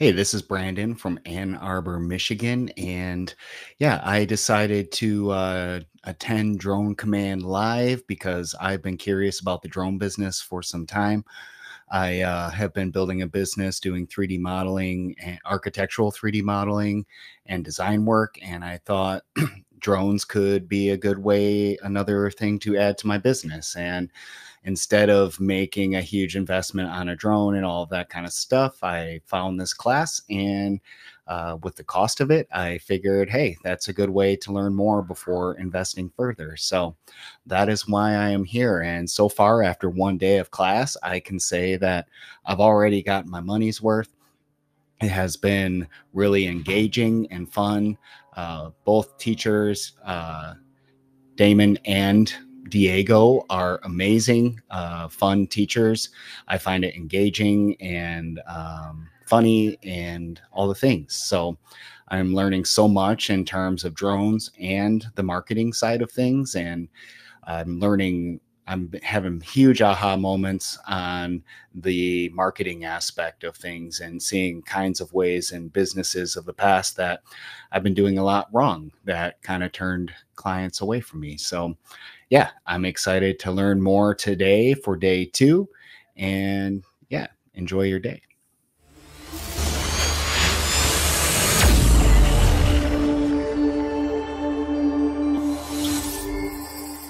Hey, this is Brandon from Ann Arbor, Michigan. And yeah, I decided to attend Drone Command Live because I've been curious about the drone business for some time. I have been building a business doing 3D modeling and architectural 3D modeling and design work. And I thought drones could be a good way, another thing to add to my business. And instead of making a huge investment on a drone and all of that kind of stuff, I found this class. And with the cost of it, I figured, hey, that's a good way to learn more before investing further. So that is why I am here. And so far, after one day of class, I can say that I've already gotten my money's worth. It has been really engaging and fun. Both teachers, Damon and Diego, are amazing, fun teachers. I find it engaging and funny and all the things. So I'm learning so much in terms of drones and the marketing side of things. And I'm having huge aha moments on the marketing aspect of things and seeing kinds of ways in businesses of the past that I've been doing a lot wrong that kind of turned clients away from me. So, yeah, I'm excited to learn more today for day two. And yeah, enjoy your day.